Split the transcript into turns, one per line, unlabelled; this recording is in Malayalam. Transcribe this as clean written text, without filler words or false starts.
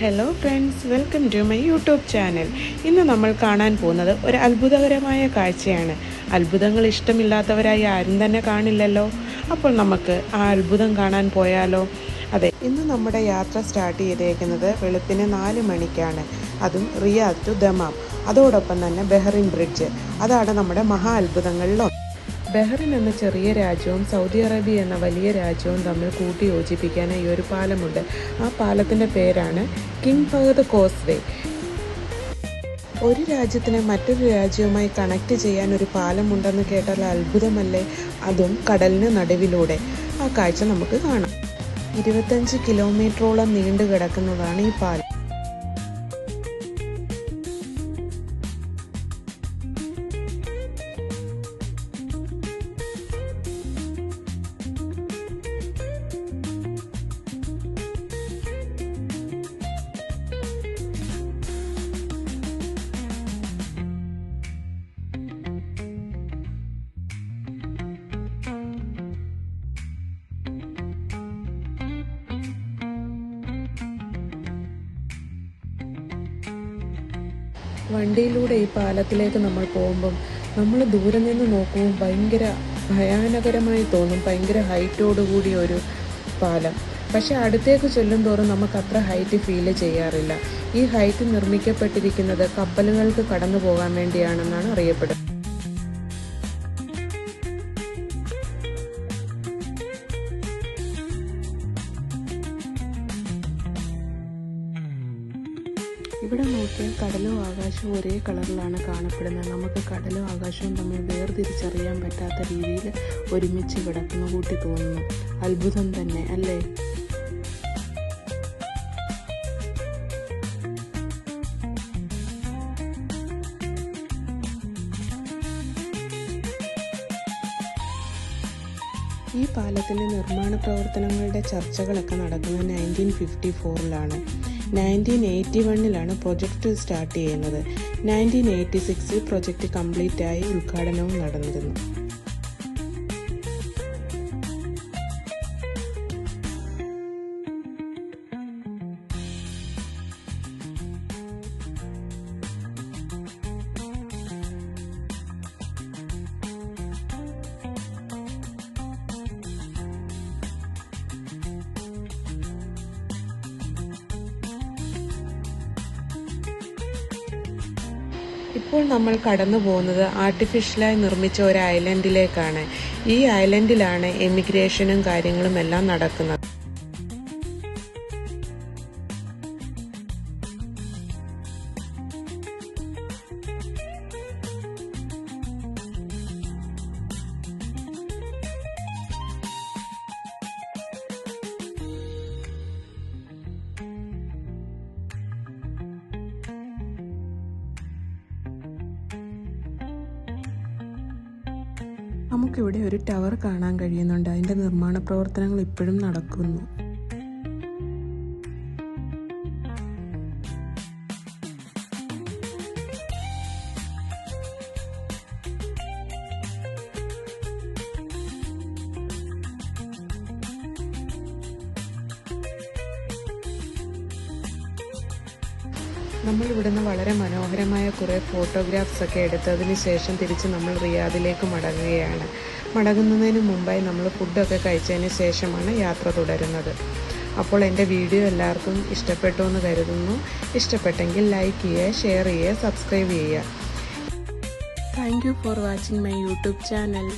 Hello friends, welcome to my YouTube channel. ഇന്ന് നമ്മൾ കാണാൻ പോകുന്നത് ഒരു അത്ഭുതകരമായ കാഴ്ചയാണ്. അത്ഭുതങ്ങൾ ഇഷ്ടമില്ലാത്തവരായി ആരും തന്നെ കാണില്ലല്ലോ. അപ്പോൾ നമുക്ക് ആ അത്ഭുതം കാണാൻ പോയാലോ? അതെ, ഇന്ന് നമ്മുടെ യാത്ര സ്റ്റാർട്ട് ചെയ്തേക്കുന്നത് വെളുപ്പിന് 4 മണിക്കാണ്. അതും റിയാദ് ടു ദമാം. അതോടൊപ്പം തന്നെ ബഹ്റിൻ ബ്രിഡ്ജ്. അതാണ് നമ്മുടെ മഹാ അത്ഭുതങ്ങളിലൊന്ന്. ബഹ്റിൻ എന്ന ചെറിയ രാജ്യവും സൗദി അറേബ്യ എന്ന വലിയ രാജ്യവും തമ്മിൽ കൂട്ടി യോജിപ്പിക്കാനായി ഒരു പാലമുണ്ട്. ആ പാലത്തിൻ്റെ പേരാണ് കിങ് ഫഹദ് കോസ്വേ. ഒരു രാജ്യത്തിനെ മറ്റൊരു രാജ്യവുമായി കണക്ട് ചെയ്യാൻ ഒരു പാലമുണ്ടെന്ന് കേട്ടാൽ അത്ഭുതമല്ലേ? അതും കടലിന് നടുവിലൂടെ. ആ കാഴ്ച നമുക്ക് കാണാം. 25 കിലോമീറ്ററോളം നീണ്ടു കിടക്കുന്നതാണ് ഈ പാലം. വണ്ടിയിലൂടെ ഈ പാലത്തിലേക്ക് നമ്മൾ പോകുമ്പം നമ്മൾ ദൂരെ നിന്ന് നോക്കുമ്പോൾ ഭയങ്കര ഭയാനകരമായി തോന്നും. ഭയങ്കര ഹൈറ്റോടുകൂടിയ ഒരു പാലം. പക്ഷെ അടുത്തേക്ക് ചെല്ലും തോറും നമുക്ക് അത്ര ഹൈറ്റ് ഫീൽ ചെയ്യാറില്ല. ഈ ഹൈറ്റ് നിർമ്മിക്കപ്പെട്ടിരിക്കുന്നത് കപ്പലുകൾക്ക് കടന്നു പോകാൻ വേണ്ടിയാണെന്നാണ് അറിയപ്പെടുന്നത്. ഇവിടെ നോക്കിയാൽ കടലും ആകാശവും ഒരേ കളറിലാണ് കാണപ്പെടുന്നത്. നമുക്ക് കടലും ആകാശവും തമ്മിൽ വേർതിരിച്ചറിയാൻ പറ്റാത്ത രീതിയിൽ ഒരുമിച്ച് കിടക്കുന്ന കൂട്ടി തോന്നുന്നു. അത്ഭുതം തന്നെ അല്ലേ? ഈ പാലത്തിൻ്റെ നിർമ്മാണ പ്രവർത്തനങ്ങളുടെ ചർച്ചകളൊക്കെ നടക്കുന്നത് 1954-ലാണ്. 1981-ലാണ് പ്രൊജക്റ്റ് സ്റ്റാർട്ട് ചെയ്യുന്നത്. 1986-ൽ പ്രൊജക്റ്റ് കംപ്ലീറ്റ് ആയി ഉദ്ഘാടനവും നടന്നിരുന്നു. ഇപ്പോൾ നമ്മൾ കടന്നു പോകുന്നത് ആർട്ടിഫിഷ്യലായി നിർമ്മിച്ച ഒരു ഐലൻഡിലേക്കാണ്. ഈ ഐലൻഡിലാണ് എമിഗ്രേഷനും കാര്യങ്ങളും എല്ലാം നടക്കുന്നത്. നമുക്കിവിടെ ഒരു ടവർ കാണാൻ കഴിയുന്നുണ്ട്. അതിൻ്റെ നിർമ്മാണ പ്രവർത്തനങ്ങൾ ഇപ്പോഴും നടക്കുന്നു. നമ്മൾ ഇവിടുന്ന് വളരെ മനോഹരമായ കുറേ ഫോട്ടോഗ്രാഫ്സ് ഒക്കെ എടുത്തതിന് ശേഷം തിരിച്ച് നമ്മൾ റിയാദിലേക്ക് മടങ്ങുകയാണ്. മടങ്ങുന്നതിന് മുമ്പായി നമ്മൾ ഫുഡൊക്കെ കഴിച്ചതിന് ശേഷമാണ് യാത്ര തുടരുന്നത്. അപ്പോൾ എൻ്റെ വീഡിയോ എല്ലാവർക്കും ഇഷ്ടപ്പെട്ടു എന്ന് കരുതുന്നു. ഇഷ്ടപ്പെട്ടെങ്കിൽ ലൈക്ക് ചെയ്യുക, ഷെയർ ചെയ്യുക, സബ്സ്ക്രൈബ് ചെയ്യുക. Thank you for watching my YouTube channel.